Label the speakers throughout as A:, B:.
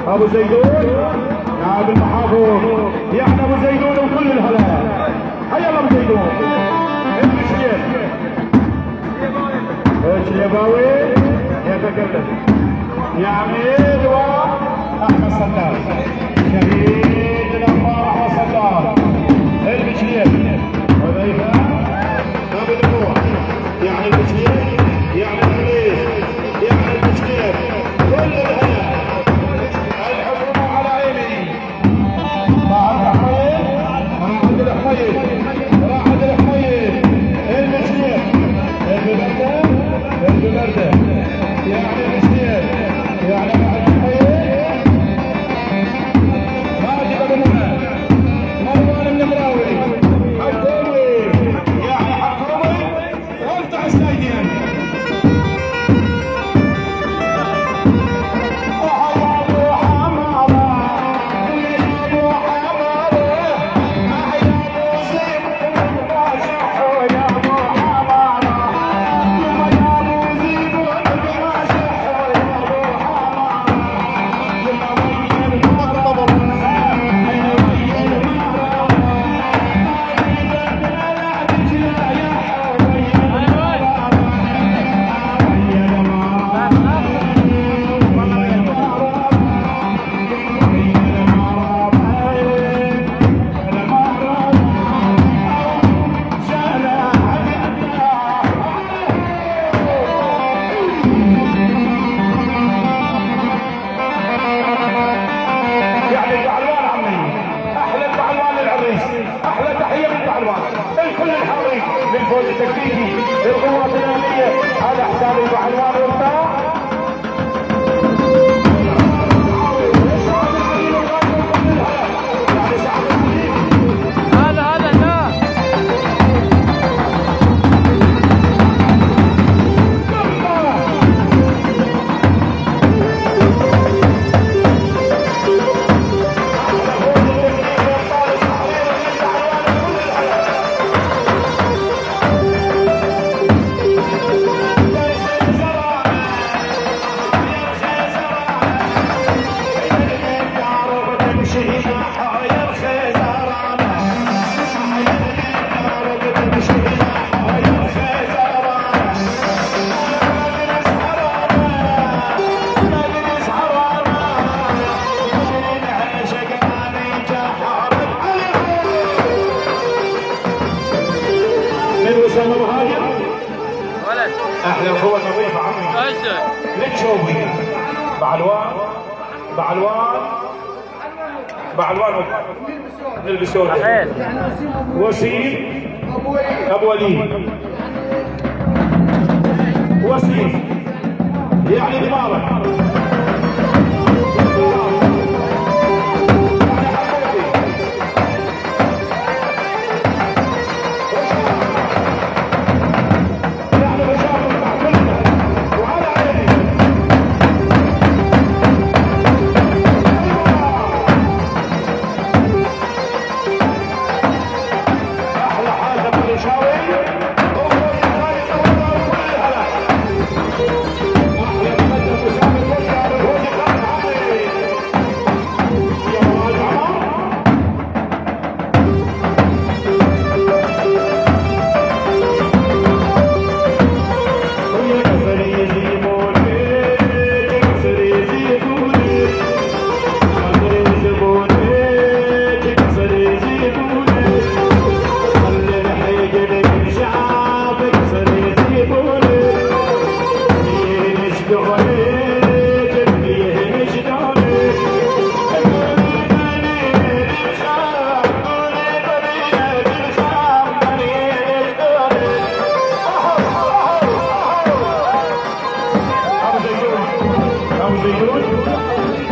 A: ابو زيدون نائب المحافظ، يعني ابو زيدون وكل الهلا. حيا الله ابو زيدون. الشيباوي يتكلم، يعني لواء احمد صدار، شهيد الانبار احمد صدار، المشير وضيفه ابو النور، يعني المشير، يعني الحليف، يعني المشير، كل الهلا الحكومه على عيني. طاهر الحميد، راحد الحميد، راحد الحميد، المشير، البلده، يعني المشير، يعني راحد الحميد، ماجد ابو منى، مروان النمراوي، حكومي، يعني حكومي، وافتح السايدين. الكل الحريق للفوز التكتيكي للقوات الامنيه على حساب البحلوان والطاع. احلى اخوه نظيفه عمي للشوبي بعلوان نلبسون وسيم ابو وليد، وسيم يعني دماغك.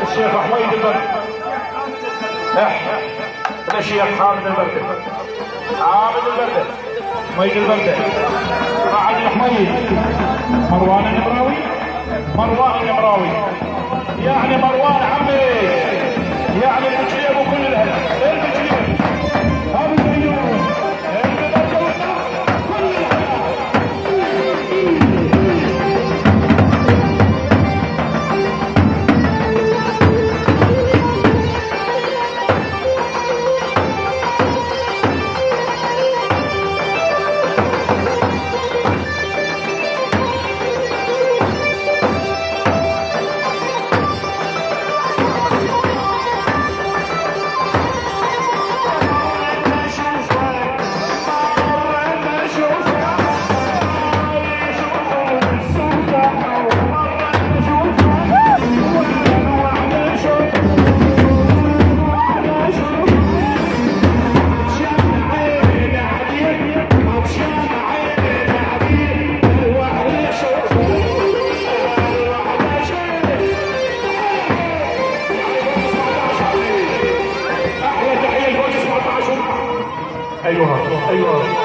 A: الشيخ حميد البردي، الشيخ حامد البردي، حميد البردي، راعي الحميد، مروان النمراوي، يعني مروان عمي، يعني المجريب وكل الهلا، المجريب ابو زيدون، ايوه